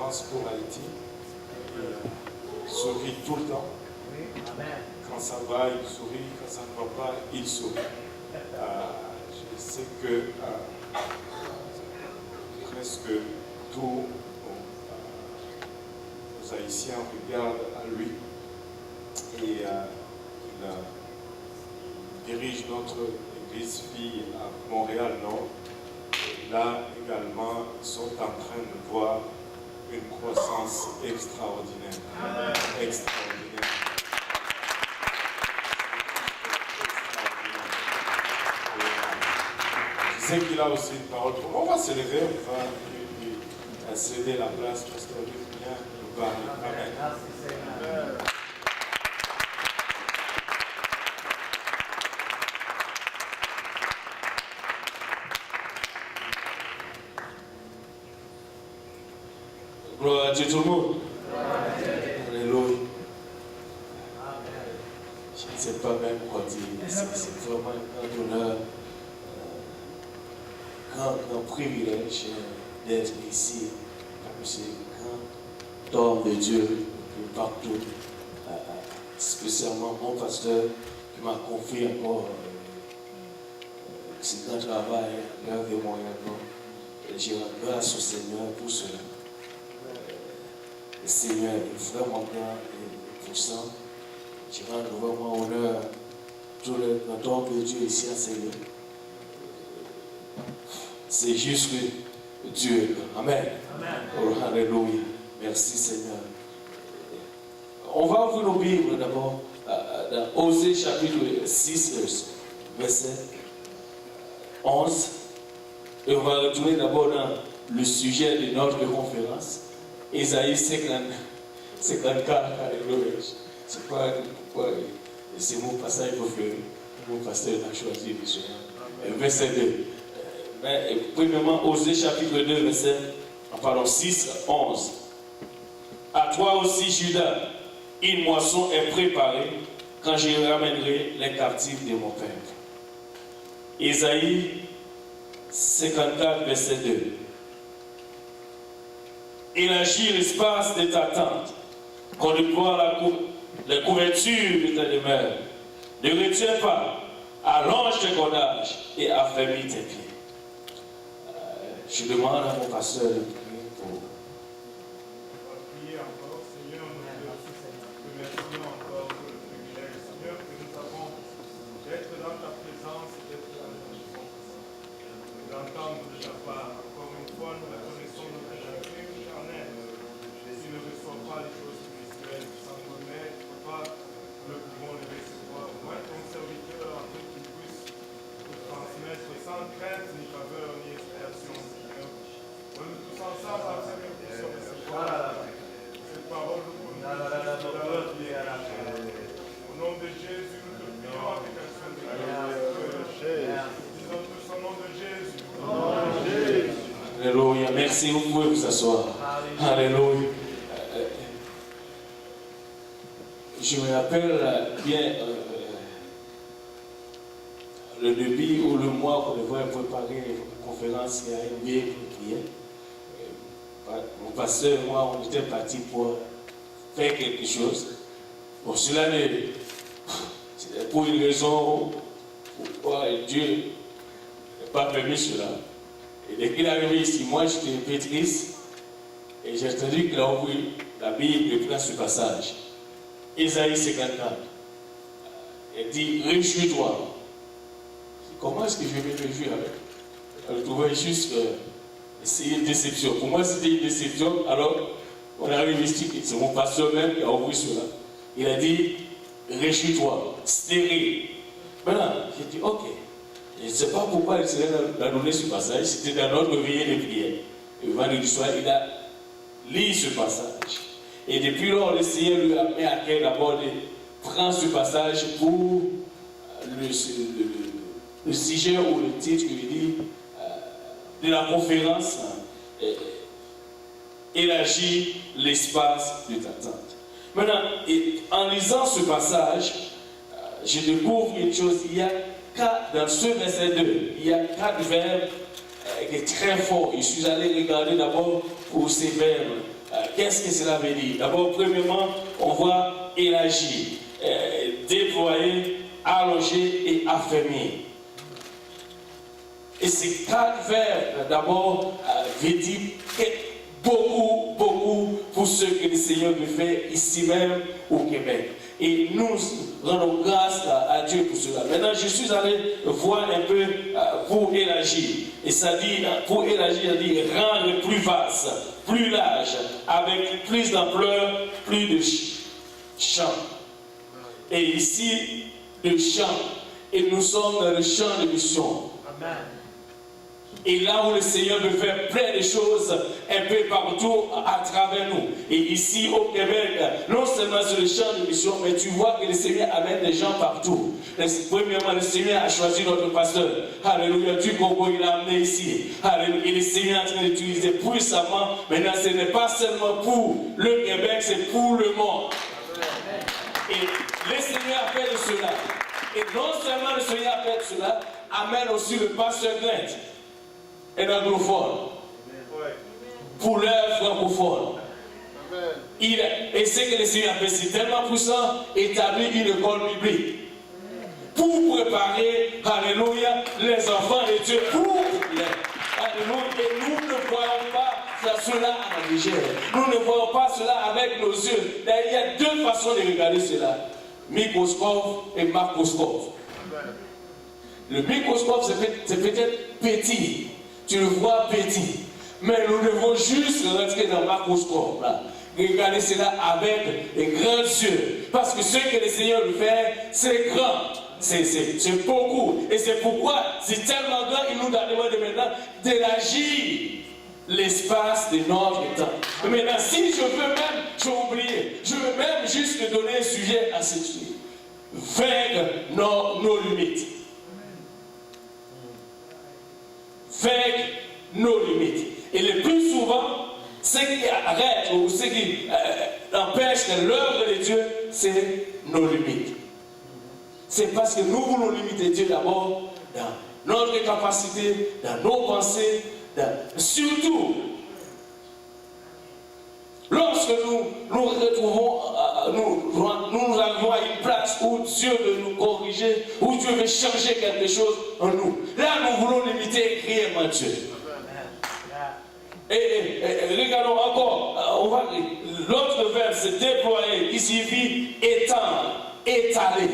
espérance pour Haïti. Il sourit tout le temps. Quand ça va, il sourit. Quand ça ne va pas, il sourit. Je sais que presque tous nos Haïtiens regardent à lui. Et il dirige notre église fille à Montréal-Nord. Là également, ils sont en train de voir une croissance extraordinaire. Amen. Extraordinaire. Je sais qu'il a aussi une parole pour nous. On va se lever, on va lui céder la place parce qu'il vient nous parler. Amen. Merci Seigneur. Gloire à Dieu tout le monde. Alléluia. Je ne sais pas même quoi dire. C'est vraiment un honneur, grand privilège d'être ici. C'est un grand homme de Dieu partout. Spécialement mon pasteur qui m'a confié encore ce grand travail vers de Montréal. Je rends grâce au Seigneur pour cela. Le Seigneur est vraiment grand et puissant. Je rends vraiment honneur à tout le grand homme de Dieu ici à Seigneur. C'est juste que Dieu est grand. Amen. Amen. Oh, alléluia. Merci Seigneur. On va ouvrir nos Bibles d'abord dans Osée chapitre 6, verset 11. Et on va retourner d'abord dans le sujet de notre conférence. Isaïe 54, alléluia. C'est pas pourquoi c'est mon passage préféré. Mon pasteur a choisi le Seigneur. Verset 2. Mais, premièrement, Osée chapitre 2, verset 6, 11. À toi aussi, Judas, une moisson est préparée quand je ramènerai les captifs de mon peuple. Isaïe 54, verset 2. Élargis l'espace de ta tente, qu'on déploie la couverture de ta demeure. Ne retiens pas, allonge tes cordages et affermis tes pieds. Je demande à mon pasteur de prier pour. On va prier encore, Seigneur, nous te remercions encore pour le privilège, Seigneur, que nous avons d'être dans ta présence et d'être dans ta présence. D'entendre de ta part, encore une fois, nous reconnaissons notre crime charnel. Si nous ne reçoivons pas les choses spirituelles, sans connaître, Papa, nous pouvons les recevoir. Moi, ton serviteur, afin qu'il puisse nous transmettre sans crainte, ni faveur, ni expiation. Nous tous ensemble, Seigneur, nous puissions recevoir cette parole pour nous. Au nom de Jésus, nous te prions avec un son de grâce. Disons tous au nom de Jésus. Alléluia. Merci, vous pouvez vous asseoir. Alléluia. Je me rappelle bien le début ou le mois qu'on devait préparer une conférence, il y a une vieille prière. Mon pasteur et moi, on était partis pour faire quelque chose. Bon, cela c'était pour une raison pourquoi Dieu n'a pas permis cela. Et dès qu'il est arrivé ici, moi j'étais pétriste et j'ai entendu qu'il a ouvert la Bible et pris ce passage. Isaïe 54. Il dit, réjouis-toi. Comment est-ce que je vais me réjouir avec? Je trouvais juste que c'est une déception. Pour moi, c'était une déception. Alors, on arrive ici, c'est mon pasteur même qui a ouvert cela. Il a dit, réjouis-toi, stérile. Maintenant, j'ai dit, ok. Je ne sais pas pourquoi il s'est donné ce passage. C'était dans notre veillée de prière. Et le vendredi soir, il a lu ce passage. Et depuis lors, le Seigneur lui a mis à cœur d'abord de prendre ce passage pour le sujet ou le titre qu'il dit de la conférence, élargir l'espace de ta tente. Maintenant, en lisant ce passage, je découvre une chose. Il y a dans ce verset 2, il y a 4 verbes qui sont très forts. Je suis allé regarder d'abord pour ces verbes Qu'est-ce que cela veut dire? D'abord, premièrement, on voit élargir, déployer, allonger et affermir. Et ces 4 verbes, d'abord, veut dire beaucoup pour ce que le Seigneur veut faire ici même au Québec. Et nous rendons grâce à Dieu pour cela. Maintenant, je suis allé voir un peu pour élargir. Et ça dit, pour élargir, ça dit rendre plus vaste, plus large, avec plus d'ampleur, plus de champ. Et ici, le champ. Et nous sommes dans le champ de mission. Amen. Et là où le Seigneur veut faire plein de choses un peu partout à travers nous. Et ici au Québec, non seulement sur le champ de mission, mais tu vois que le Seigneur amène des gens partout. Premièrement, le Seigneur a choisi notre pasteur. Alléluia, du Congo, il l'a amené ici. Alléluia, et le Seigneur est en train d'utiliser puissamment. Maintenant, ce n'est pas seulement pour le Québec, c'est pour le monde. Et le Seigneur a fait de cela. Et non seulement le Seigneur a fait de cela, amène aussi le pasteur Grant. Un anglophone pour l'œuvre francophone. Et ce que le Seigneur a fait, c'est tellement puissant, établir une école biblique pour préparer, alléluia, les enfants de Dieu pour les. Alléluia. Et nous ne voyons pas cela à la légère. Nous ne voyons pas cela avec nos yeux. Il y a 2 façons de regarder cela: microscope et macroscope. Le microscope, c'est peut-être petit. Tu le vois petit. Mais nous devons juste rentrer dans le macroscope. Regarder cela avec les grands yeux. Parce que ce que le Seigneur veut faire, c'est grand. C'est beaucoup. Et c'est pourquoi c'est tellement grand, il nous a demandé maintenant d'élargir l'espace de notre temps. Maintenant, si je veux même, j'ai oublié, je veux même juste te donner un sujet à ce sujet. Vaincre nos limites. Vaincre nos limites. Et le plus souvent, ce qui arrête ou ce qui empêche l'œuvre de Dieu, c'est nos limites. C'est parce que nous voulons limiter Dieu d'abord dans notre capacité, dans nos pensées, surtout lorsque nous retrouvons, nous arrivons à une place où Dieu veut nous corriger, où Dieu veut changer quelque chose en nous. Là, nous voulons limiter réellement Dieu. Et regardons encore, on va l'autre verbe, c'est déployer, qui signifie étendre, étaler.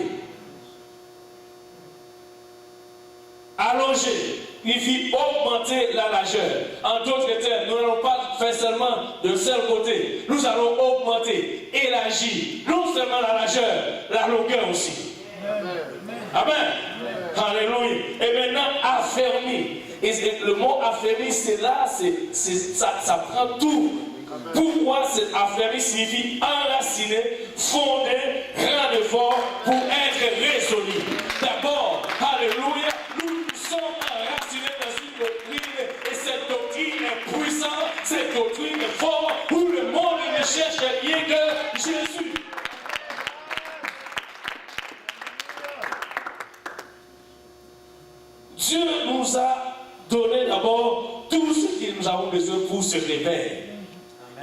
Allonger, il signifie augmenter la largeur. En d'autres termes, nous n'allons pas faire seulement d'un seul côté. Nous allons augmenter, élargir, non seulement la largeur, la longueur aussi. Amen. Alléluia. Et maintenant, affermir. Et le mot affermir, c'est là, ça prend tout. Pourquoi cet affermir signifie enraciner, fonder, rendre fort pour être résolu. D'abord, alléluia, nous sommes enracinés dans une doctrine et cette doctrine est puissante, cette doctrine est forte, où le monde ne cherche rien que Jésus. Dieu nous a donné d'abord tout ce que nous avons besoin pour ce réveil.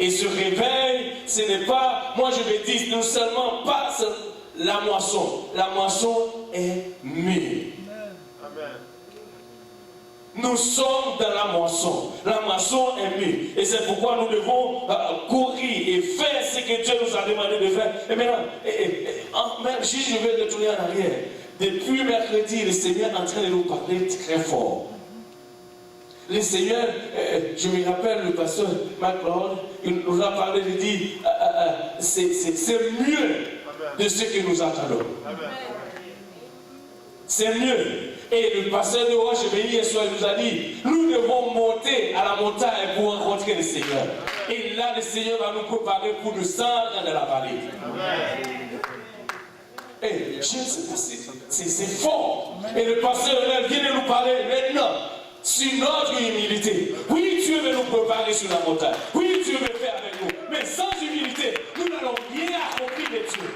Et ce réveil, ce n'est pas, moi je vais dire, non seulement pas la moisson. La moisson est mûre. Amen. Nous sommes dans la moisson. La moisson est mûre. Et c'est pourquoi nous devons courir et faire ce que Dieu nous a demandé de faire. Et maintenant, même si je vais retourner en arrière, depuis mercredi, le Seigneur est en train de nous parler très fort. Le Seigneur, je me rappelle le pasteur McLeod, il nous a parlé, il dit, c'est mieux de ce que nous attendons. C'est mieux. Et le pasteur de Roche-Béni, hier soir, il nous a dit, nous devons monter à la montagne pour rencontrer le Seigneur. Et là, le Seigneur va nous préparer pour nous descendre dans la vallée. Et je ne sais pas, c'est fort. Et le pasteur vient de nous parler maintenant. Sur notre humilité. Oui, Dieu veut nous préparer sur la montagne. Oui, Dieu veut faire avec nous. Mais sans humilité, nous n'allons rien accomplir de Dieu.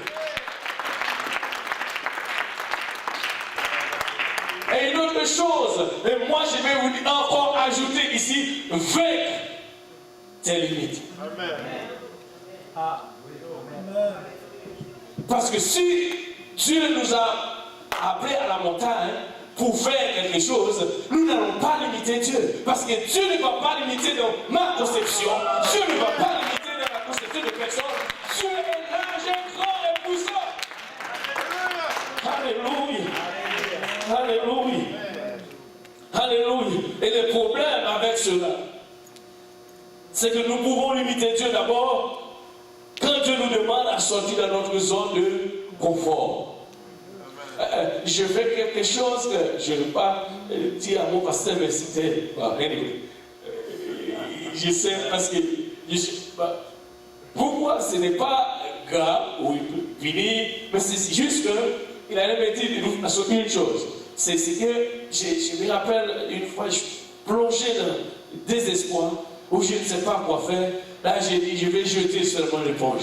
Et une autre chose, et moi je vais vous encore ajouter ici, vaincre. tes limites. Amen. Parce que si Dieu nous a appelés à la montagne pour faire quelque chose, nous n'allons pas limiter Dieu. Parce que Dieu ne va pas limiter dans ma conception. Dieu ne va pas limiter dans la conception de personne. Dieu est large, grand et puissant. Alléluia. Alléluia. Alléluia. Et le problème avec cela, c'est que nous pouvons limiter Dieu d'abord quand Dieu nous demande à sortir de notre zone de confort. Je fais quelque chose que je ne vais pas dire à mon pasteur, mais c'était. Anyway, je sais parce que. Pourquoi ce n'est pas grave ou fini, mais c'est juste qu'il allait me dire une chose. C'est que je me rappelle une fois, je plongeais dans le désespoir où je ne sais pas quoi faire. Là, j'ai dit, je vais jeter seulement l'éponge.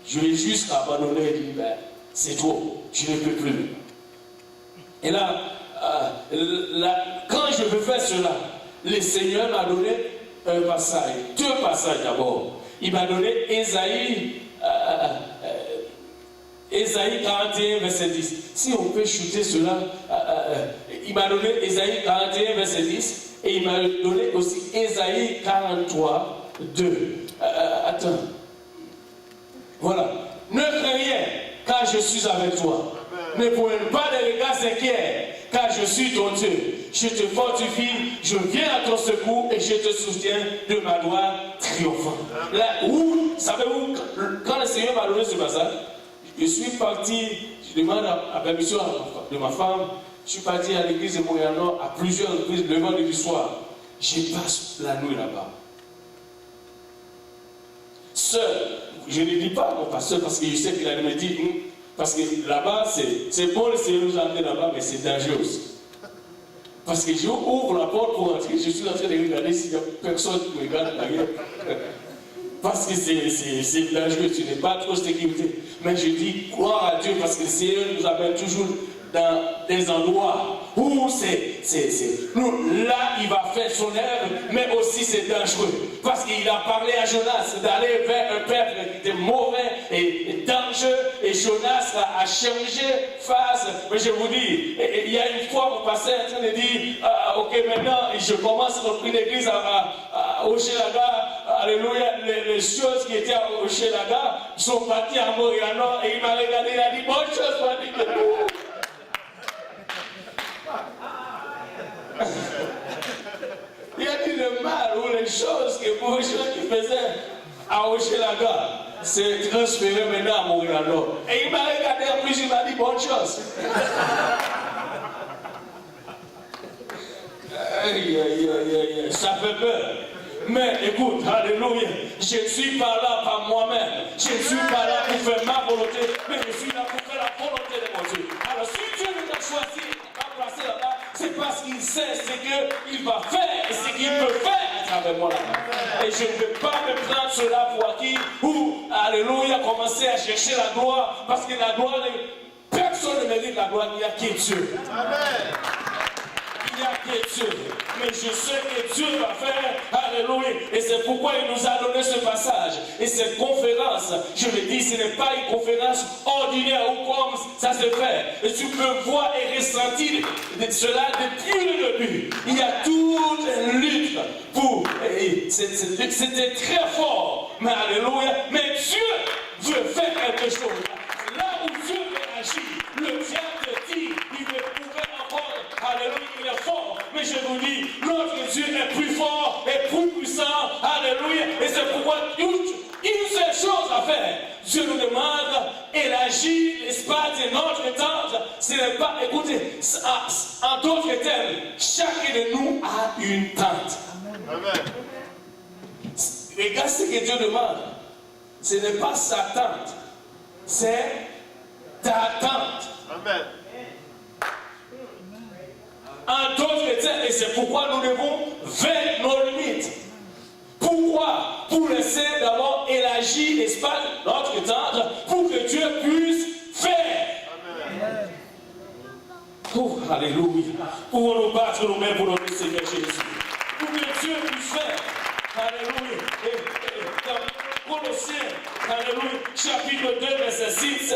Je vais juste abandonner et dire, ben, c'est trop, je ne peux plus. Et là, quand je veux faire cela, le Seigneur m'a donné un passage, deux passages d'abord. Il m'a donné Ésaïe 41, verset 10. Si on peut chuter cela, il m'a donné Ésaïe 41, verset 10. Et il m'a donné aussi Ésaïe 43, 2. Attends. Voilà. Ne crains rien, car je suis avec toi. Ne prenez pas de regards inquiets, car je suis ton Dieu. Je te fortifie, je viens à ton secours et je te soutiens de ma gloire triomphante. Là où, savez-vous, quand le Seigneur m'a donné ce passage, je suis parti, je demande la permission de ma femme, je suis parti à l'église de Montréal-Nord à plusieurs reprises le vendredi soir. Je passe la nuit là-bas. Seul, je ne dis pas à mon pasteur parce que je sais qu'il allait me dire, parce que là-bas, c'est bon, le Seigneur nous a amené là-bas, mais c'est dangereux aussi. Parce que je ouvre la porte pour entrer, je suis en train de regarder s'il n'y a personne qui me regarde derrière. Parce que c'est dangereux, tu n'es pas trop sécurité. Mais je dis, gloire à Dieu, parce que le Seigneur nous amène toujours dans des endroits où là, il va faire son œuvre, mais aussi c'est dangereux. Parce qu'il a parlé à Jonas d'aller vers un peuple qui était mauvais et dangereux, et Jonas a changé face. Mais je vous dis, il y a une fois, mon pasteur est en train de dire, ok, maintenant, je commence à une église à Hochelaga, alléluia, les choses qui étaient à Hochelaga sont parties à Montréal-Nord, et il m'a regardé, il a dit, bonne chose, il m'a dit que nous. Il a dit le mal ou les choses que pour les gens qui faisaient à Hochelaga, c'est transféré maintenant à Montréal-Nord. Et il m'a regardé en plus, il m'a dit bonne chose. Ça fait peur. Mais écoute, alléluia, je ne suis pas là par moi-même. Je ne suis pas là pour faire ma volonté, mais je suis là pour faire la volonté de mon Dieu. Alors si Dieu nous a choisi à placer là-bas, c'est parce qu'il sait ce qu'il va faire et ce qu'il peut faire à travers moi là-bas. Et je ne vais pas me prendre cela pour acquis ou, alléluia, commencer à chercher la gloire, parce que la gloire, personne ne mérite la gloire, il n'y a que Dieu. Amen. Il n'y a que Dieu. Mais je sais que Dieu va faire. Alléluia. Et c'est pourquoi il nous a donné ce passage. Et cette conférence, je le dis, ce n'est pas une conférence ordinaire ou comme ça se fait. Et tu peux voir et ressentir cela depuis le début. Il y a toute une lutte pour. C'était très fort. Mais alléluia. Mais Dieu veut faire quelque chose. Là où Dieu veut agir, le diable dit, il veut prouver encore. Alléluia, il est fort. Mais je vous dis, notre Dieu est plus fort et plus puissant. Alléluia. Et c'est pourquoi une seule chose à faire. Dieu nous demande élargir l'espace de notre tente. Ce n'est pas, écoutez, en d'autres termes, chacun de nous a une tente. Amen. Regarde ce que Dieu demande. Ce n'est pas sa tente, c'est ta tente. Amen. En d'autres termes, et c'est pourquoi nous devons vers nos limites. Pourquoi? Pour laisser d'abord élargir l'espace de notre tente pour que Dieu puisse faire. Amen. Oh, alléluia. Pour nous battre nous-mêmes pour notre Seigneur Jésus. Pour que Dieu puisse faire. Alléluia. Et dans Colossiens, alléluia, chapitre 2, verset 6,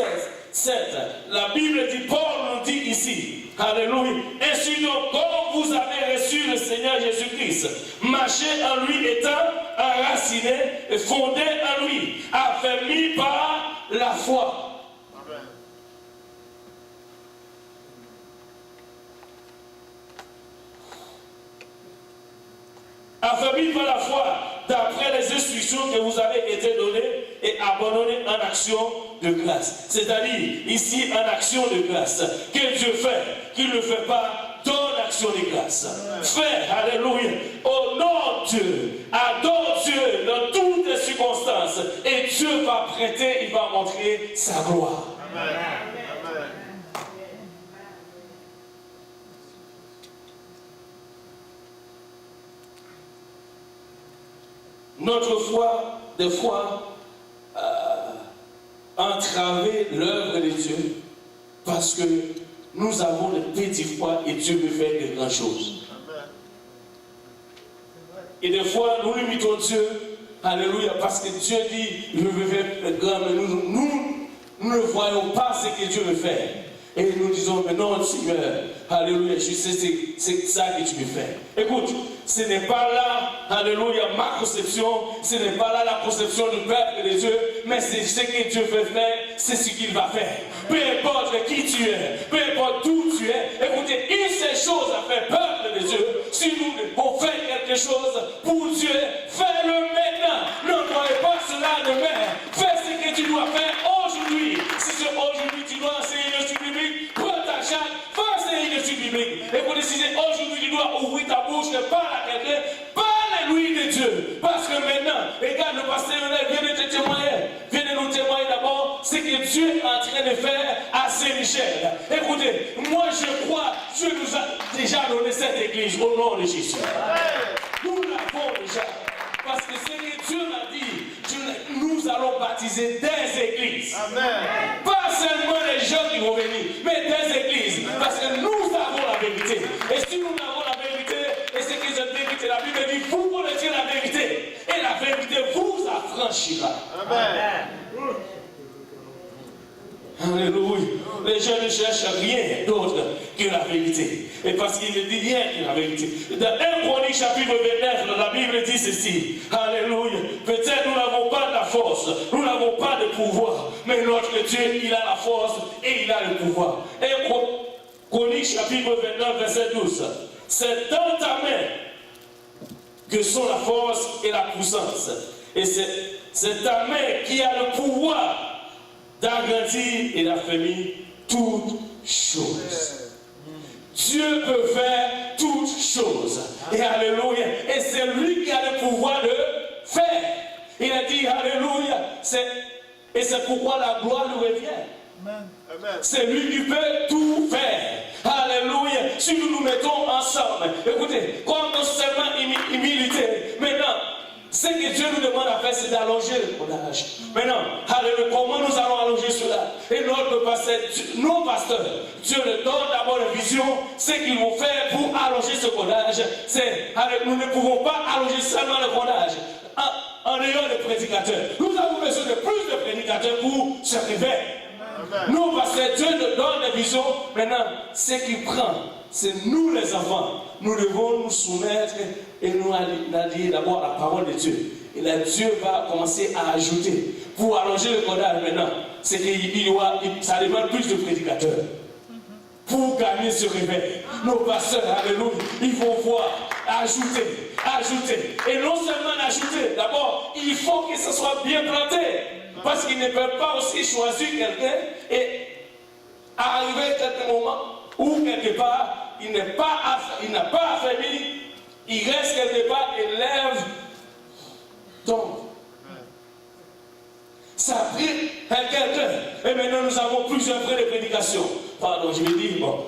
7, la Bible dit, Paul nous dit ici, alléluia, ainsi donc, comme vous avez reçu le Seigneur Jésus-Christ, marchez en lui étant enraciné et fondé en lui, affermi par la foi. Affermi par la foi, d'après les instructions que vous avez été données et abandonnées en action de grâce. C'est-à-dire, ici, en action de grâce. Que Dieu fait, qu'il ne fait pas, donne action de grâce. Fais, alléluia, honore Dieu, adore Dieu dans toutes les circonstances. Et Dieu va prêter, il va montrer sa gloire. Amen. Notre foi, des fois, entraver l'œuvre de Dieu parce que nous avons de petites foi et Dieu veut faire de grandes choses. Et des fois, nous limitons Dieu, alléluia, parce que Dieu dit, je veux faire de grands, mais nous ne voyons pas ce que Dieu veut faire. Et nous disons, mais non, Seigneur, alléluia, je sais, c'est ça que tu veux faire. Écoute, ce n'est pas là, alléluia, ma conception, ce n'est pas là la conception du peuple de Dieu, mais c'est ce que Dieu veut faire, c'est ce qu'il va faire. Peu importe qui tu es, peu importe d'où tu es, écoutez, une seule chose à faire, peuple de Dieu, si nous devons faire quelque chose pour Dieu, fais-le maintenant. Ne croyez pas cela demain. Fais ce que tu dois faire aujourd'hui. Si c'est aujourd'hui, tu dois enseigner le étude biblique, prends ta chatte, fais enseigner l'étude biblique. Écoutez, si c'est aujourd'hui, tu dois ouvrir ta bouche et parler à quelqu'un, parle-lui de Dieu. Parce que maintenant, regarde, le pasteur vient de te témoigner. Viens de nous témoigner d'abord ce que Dieu est en train de faire à Saint-Michel. Écoutez, moi je crois, Dieu nous a déjà donné cette église au nom de Jésus. Nous l'avons déjà. Parce que ce que Dieu m'a dit, nous allons baptiser des églises. Amen. Pas seulement les gens qui vont venir, mais des églises. Parce que nous avons la vérité. Et si nous avons la vérité, et c'est que cette vérité, la Bible dit, vous connaissez la vérité. Et la vérité vous affranchira. Amen. Alléluia. Les gens ne cherchent rien d'autre que la vérité. Et parce qu'il ne dit rien que la vérité. Dans 1 Chronique chapitre 29, la Bible dit ceci. Alléluia. Peut-être nous n'avons pas de la force, nous n'avons pas de pouvoir, mais notre Dieu, il a la force et il a le pouvoir. 1 Chronique chapitre 29, verset 12. C'est dans ta main que sont la force et la puissance. Et c'est ta main qui a le pouvoir d'agrandir et d'affermir toutes choses. Dieu peut faire toutes choses. Et alléluia. Et c'est lui qui a le pouvoir de faire. Il a dit alléluia. Et c'est pourquoi la gloire lui revient. C'est lui qui peut tout faire. Alléluia. Si nous nous mettons ensemble, écoutez, comme non seulement humilité, maintenant, ce que Dieu nous demande à faire, c'est d'allonger le codage. Maintenant, alléluia, comment nous allons allonger cela? Et notre pasteur, nos pasteurs, Dieu leur donne d'abord la vision, ce qu'ils vont faire pour allonger ce codage. Nous ne pouvons pas allonger seulement le codage en ayant des prédicateurs. Nous avons besoin de plus de prédicateurs pour se réveiller. Nous, parce que Dieu nous donne des visions, maintenant, ce qu'il prend, c'est nous les enfants. Nous devons nous soumettre et nous allier d'abord à la parole de Dieu. Et là, Dieu va commencer à ajouter. Pour allonger le codage maintenant, c'est ça demande plus de prédicateurs. Pour gagner ce réveil, nos pasteurs, alléluia, ils vont voir, ajouter. Et non seulement ajouter, d'abord, il faut que ce soit bien planté. Parce qu'ils ne peuvent pas aussi choisir quelqu'un et arriver à quelques moments où quelque part, il n'a pas affaibli, il reste quelque part et lève, tombe. Ça a pris quelqu'un. Et maintenant nous avons plusieurs frais de prédication. Pardon, je vais dire, bon,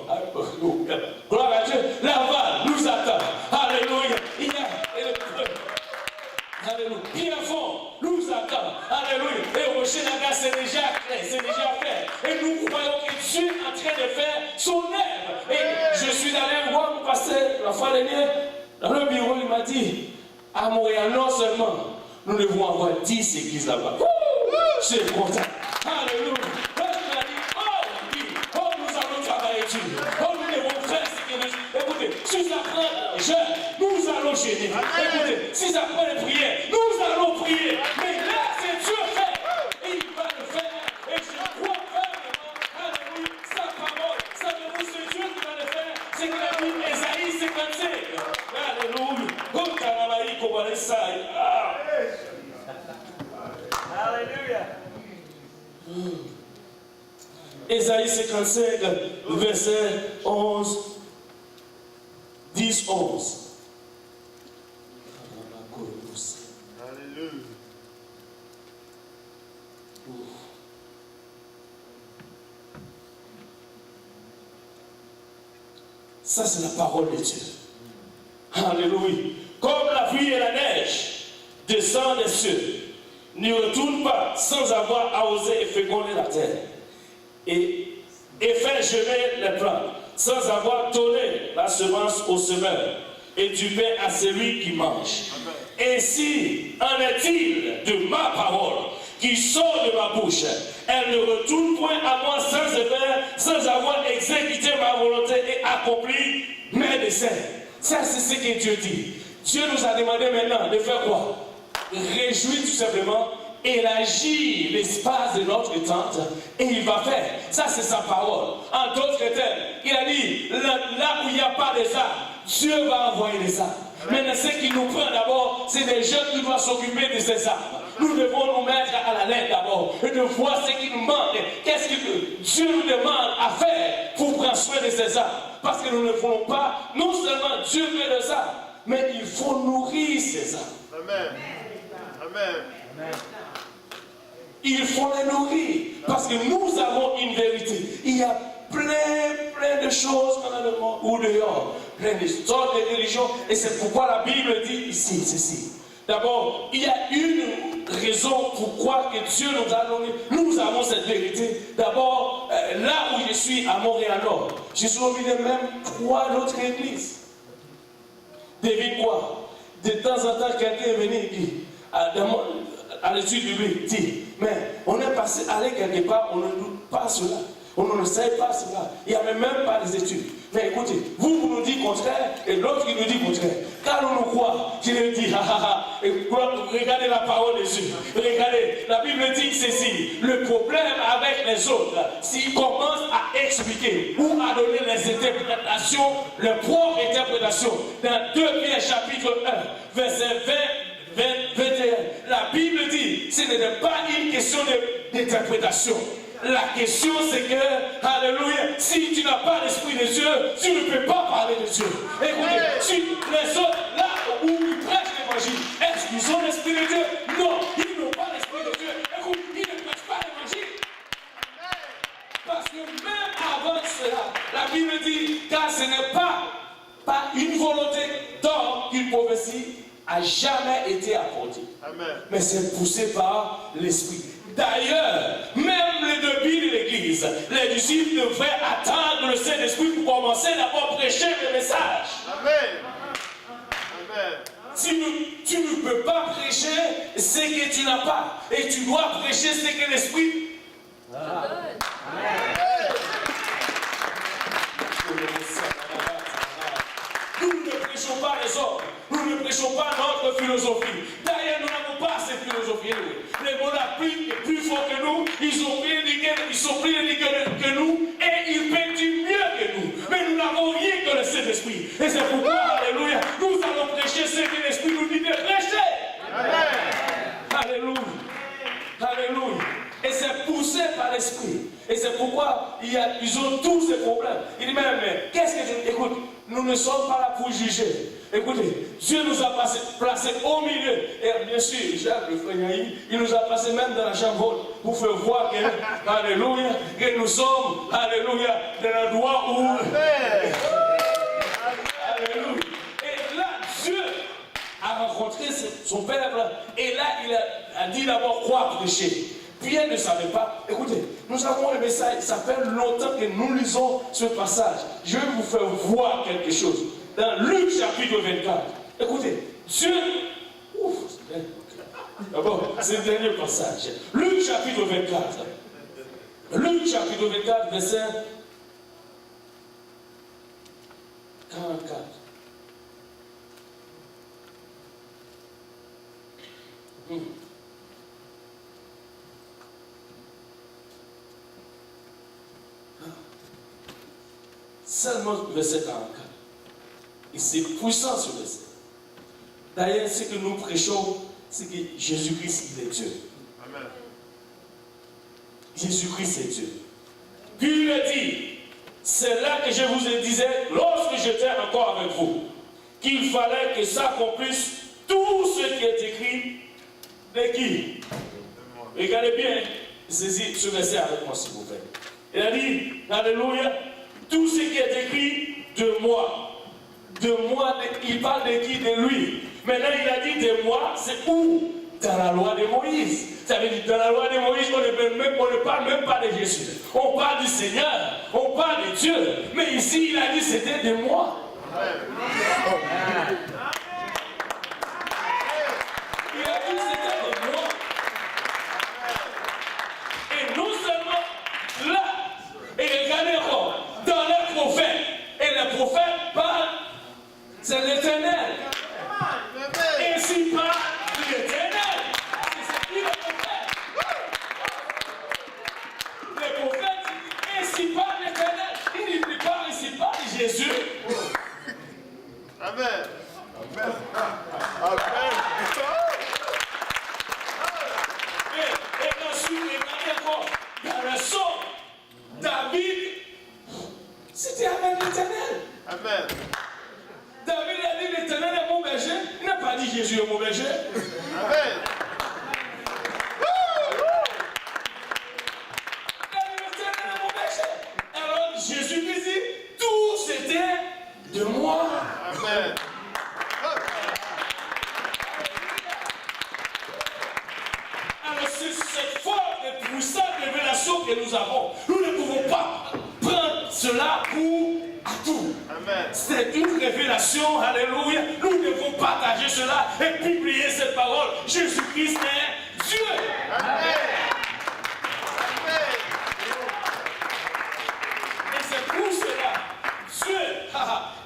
gloire à Dieu, Laval nous attend. Alléluia. Il y a Pierre Fond nous attend. Alléluia. Et au Rocher Naga, c'est déjà fait. Et nous croyons que Dieu est en train de faire son œuvre. Et je suis allé voir mon pasteur la fois dernière dans le bureau, il m'a dit, À Montréal, non seulement, nous devons avoir 10 églises là-bas. Je suis content. Alléluia. Nous allons travailler dessus. Nous devons faire ce que nous... Écoutez, si ça prend les jeunes, nous allons gêner. Écoutez, si ça prend les prières, nous allons prier. Mais là, c'est Dieu fait. Et il va le faire. Et je crois fermement, alléluia, sa parole. Savez-vous, c'est Dieu qui va le faire. C'est que la Bible, Ésaïe 55. Alléluia. Comme Kanamaï, comme Alessaï. Alléluia. Ésaïe 55, verset 11, 10, 11. Alléluia. Ça, c'est la parole de Dieu. Alléluia. Comme la pluie et la neige descendent des cieux, n'y retournent pas sans avoir arrosé et fécondé la terre, et fait gemer les plantes, sans avoir donné la semence au semeur, et du pain à celui qui mange. Ainsi en est-il de ma parole qui sort de ma bouche. Elle ne retourne point à moi sans effet, sans avoir exécuté ma volonté et accompli mes desseins. Ça, c'est ce que Dieu dit. Dieu nous a demandé maintenant de faire quoi? Réjouir tout simplement, élargir l'espace de notre tente, et il va faire. Ça, c'est sa parole. En d'autres termes, il a dit, là où il n'y a pas des arbres, Dieu va envoyer des arbres. Maintenant, ce qui nous prend d'abord, c'est des jeunes qui doivent s'occuper de ces arbres. Nous devons nous mettre à la lettre d'abord et de voir ce qui nous manque. Qu'est-ce que Dieu nous demande à faire pour prendre soin de ces arbres? Parce que nous ne voulons pas, non seulement Dieu fait des arbres, mais il faut nourrir ces arbres. Amen. Amen. Amen. Il faut les nourrir. Parce que nous avons une vérité. Il y a plein de choses dans le monde ou dehors. Plein de sortes de religions. Et c'est pourquoi la Bible dit ici, ceci. D'abord, il y a une raison pourquoi que Dieu nous a donné. Nous avons cette vérité. D'abord, là où je suis, à Montréal-Nord, je suis au milieu même 3 autres églises. Devine quoi? De temps en temps, quelqu'un est venu et dit, à l'étude biblique, dit, mais on est passé, aller quelque part, on ne doute pas cela. On ne sait pas cela. Il n'y avait même pas des études. Mais écoutez, vous nous dites contraire et l'autre qui nous dit contraire. Car on nous croit, je le dis, regardez la parole de Dieu. Regardez, la Bible dit ceci. Le problème avec les autres, s'ils commencent à expliquer ou à donner les interprétations, leurs propres interprétations, dans 2 Pierre chapitre 1, verset 21, la Bible dit, ce n'est pas une question d'interprétation. La question c'est que, alléluia, si tu n'as pas l'esprit de Dieu, tu ne peux pas parler de Dieu. Écoutez, si les autres, là où ils prêchent l'évangile, est-ce qu'ils ont l'esprit de Dieu? Non, ils n'ont pas l'esprit de Dieu. Écoute, ils ne prêchent pas l'évangile. Parce que même avant cela, la Bible dit, car ce n'est pas une volonté d'homme qu'une prophétie a jamais été apportée. Amen. Mais c'est poussé par l'esprit. D'ailleurs, même les débuts de l'Église, les disciples devraient attendre le Saint-Esprit pour commencer d'abord à prêcher le message. Amen. Amen. Tu ne peux pas prêcher ce que tu n'as pas. Et tu dois prêcher ce que l'Esprit donne. Amen. Nous ne prêchons pas les autres. Nous ne prêchons pas notre philosophie. D'ailleurs, nous n'avons pas cette philosophie. Les monarques plus forts que nous, ils sont plus éduqués que nous et ils peinent mieux que nous. Mais nous n'avons rien que le Saint-Esprit. Et c'est pourquoi, alléluia, nous allons prêcher ce que l'Esprit nous dit de prêcher. Amen. Alléluia. Alléluia. Et c'est poussé par l'Esprit. Et c'est pourquoi ils ont tous ces problèmes. Il dit, mais qu'est-ce que tu... Écoute, nous ne sommes pas là pour juger. Écoutez, Dieu nous a placés au milieu. Et bien sûr, Jacques, le frère Yahi, il nous a placés même dans la chambre haute pour faire voir que, alléluia, que nous sommes, alléluia, dans l'endroit où... Alléluia. Et là, Dieu a rencontré son peuple. Et là, il a dit d'abord quoi prêcher. Pierre ne savait pas. Écoutez, nous avons un message. Ça fait longtemps que nous lisons ce passage. Je vais vous faire voir quelque chose. Dans Luc chapitre 24. Écoutez, Dieu Ah bon, c'est le dernier passage. Luc chapitre 24. Luc chapitre 24, verset 44. Seulement verset 44. Et c'est puissant ce verset. D'ailleurs, ce que nous prêchons, c'est que Jésus-Christ, il est Dieu. Amen. Jésus-Christ est Dieu. Puis il a dit, c'est là que je vous ai disais, lorsque j'étais encore avec vous, qu'il fallait que s'accomplisse tout ce qui est écrit de qui? Regardez bien, saisis ce verset avec moi s'il vous plaît. Il a dit, alléluia, tout ce qui est écrit de moi. De moi, il parle de qui? De lui. Maintenant, il a dit de moi, c'est où? Dans la loi de Moïse. Ça veut dire, dans la loi de Moïse, on ne parle même pas de Jésus. On parle du Seigneur, on parle de Dieu. Mais ici, il a dit, c'était de moi. Il a dit, c'était de moi. Et non seulement là, et regardez encore, dans les prophètes, et les prophètes parlent, c'est l'Éternel. Ainsi parle l'Éternel. C'est qui le prophète? Les prophètes disent ainsi parle l'Éternel. Il ne parle ici pas de Jésus. Amen. Amen. Amen. Et ensuite, regardez encore, dans le psaume, David, c'était avec l'Éternel. Amen. David a dit l'Éternel est mon berger. Il n'a pas dit Jésus est mon berger. Amen. L'Éternel est mon berger. Alors Jésus lui dit, tout c'était de moi. Amen. Alors c'est cette forte et puissante révélation que nous avons. Nous ne pouvons pas prendre cela pour tout. Amen. C'est une révélation, alléluia. Nous devons partager cela et publier cette parole. Jésus-Christ est Dieu. Amen. Et c'est pour cela, Dieu,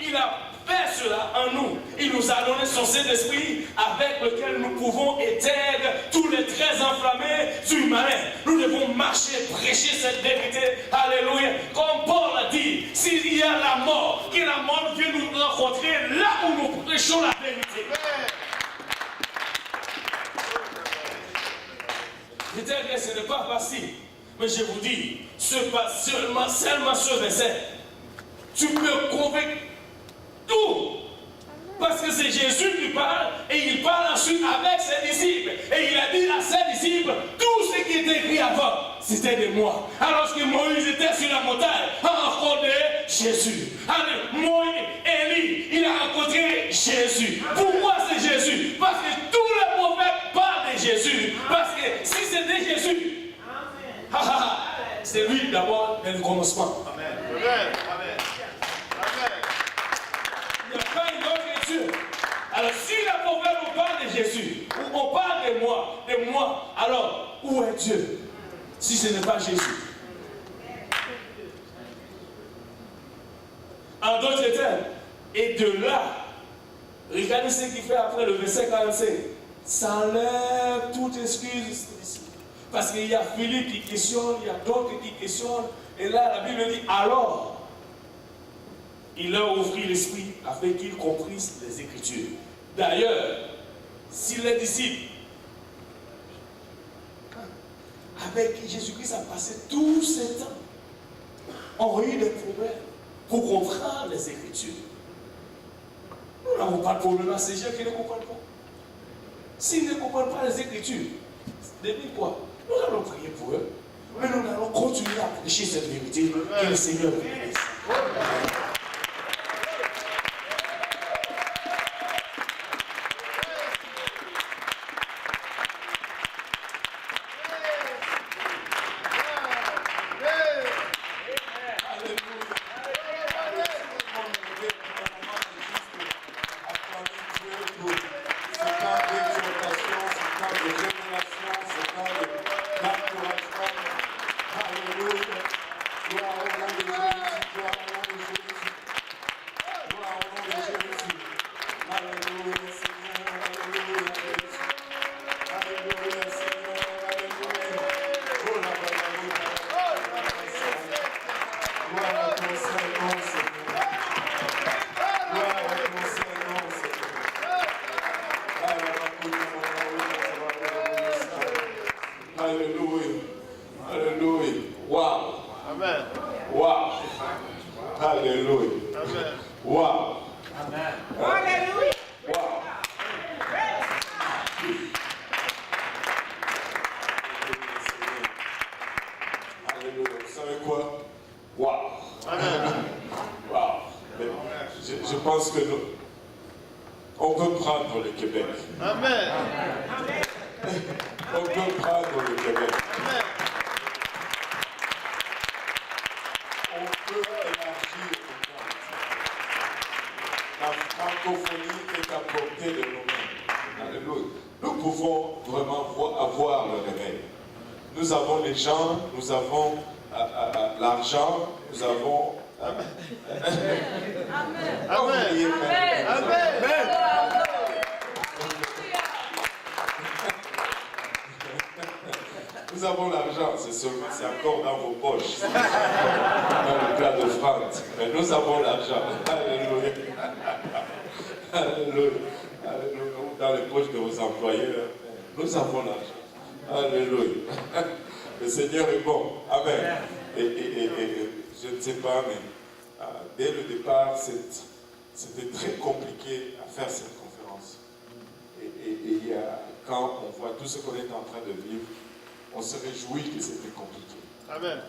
il a fait cela en nous. Il nous a donné son Saint-Esprit avec lequel nous pouvons éteindre tous les traits enflammés du malin. Nous devons marcher, prêcher cette vérité. Alléluia. Comme Paul a dit, s'il y a la mort, que la mort vienne nous rencontrer là où nous prêchons la vérité. Peut-être que ce n'est pas facile, mais je vous dis, seulement ce verset, tu peux convaincre tout. Parce que c'est Jésus qui parle et il parle ensuite avec ses disciples. Et il a dit à ses disciples, tout ce qui était écrit avant, c'était de moi. Alors que Moïse était sur la montagne, a rencontré Jésus. Moïse, Élie, il a rencontré Jésus. Pourquoi c'est Jésus? Parce que tous les prophètes parlent de Jésus. Parce que si c'était Jésus, c'est lui d'abord le commencement. Amen. Amen. Amen. Il n'y a pas une autre Dieu. Alors si la prophète nous parle de Jésus, ou on parle de moi, alors où est Dieu? Si ce n'est pas Jésus. En d'autres termes, et de là, regardez ce qu'il fait après le verset 45. Ça enlève toute excuse. Parce qu'il y a Philippe qui questionne, il y a d'autres qui questionnent. Et là, la Bible dit, alors, il leur ouvrit l'esprit afin qu'ils comprissent les Écritures. D'ailleurs, si les disciples, avec qui Jésus-Christ a passé tout ce temps, ont eu des problèmes pour comprendre les Écritures. Nous n'avons pas de problème à ces gens qui ne comprennent pas. S'ils ne comprennent pas les Écritures, depuis quoi? Nous allons prier pour eux, mais nous allons continuer à prêcher cette vérité que le Seigneur bénisse. Pour ce temps d'exhortation régénération, ce temps d'encouragement. Alléluia. Gloire au nom de Jésus. Gloire au nom de Jésus. Gloire au nom de Jésus. Alléluia, Seigneur. Alléluia, Jésus. Alléluia, Seigneur. Alléluia. Oh la gloire à ton Saint-Nom, Seigneur. Gloire à ton Saint-Nom, Seigneur. Alléluia. Alléluia. Wow. Amen. Wow. Alléluia. Amen. Wow. Amen. Alléluia. Wow. Alléluia. Vous savez quoi? Wow. Amen. Wow. Mais je pense que nous, on peut prendre le Québec. Amen. On peut prendre le Québec. Amen. On peut élargir le monde. La francophonie est à portée de nos mains. Alléluia. Nous pouvons vraiment avoir le réveil. Nous avons les gens, nous avons l'argent, nous avons... Amen. Amen. Amen. Nous avons l'argent, c'est encore dans vos poches. Dans le cas de France. Mais nous avons l'argent. Alléluia. Alléluia. Alléluia. Dans les poches de vos employeurs. Nous avons l'argent. Alléluia. Le Seigneur est bon. Amen. Et je ne sais pas, mais dès le départ, c'était très compliqué à faire cette conférence. Et quand on voit tout ce qu'on est en train de vivre, on se réjouit que c'était compliqué. Amen.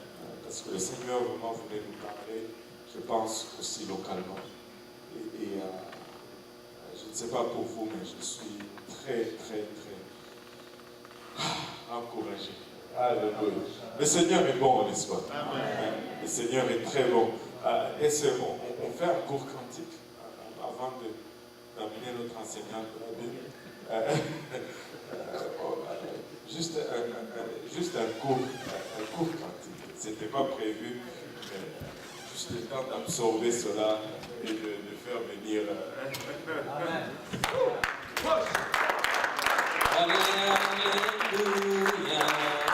Parce que le Seigneur vraiment voulait nous parler, je pense, aussi localement. Et je ne sais pas pour vous, mais je suis très, très, très encouragé. Alléluia. Le Seigneur est bon, n'est-ce pas? Amen. Le Seigneur est très bon. Est-ce qu'on fait un court cantique avant d'amener notre enseignante de la Bible? Juste un court cantique. Ce n'était pas prévu, mais juste le temps d'absorber cela et de faire venir. Alléluia.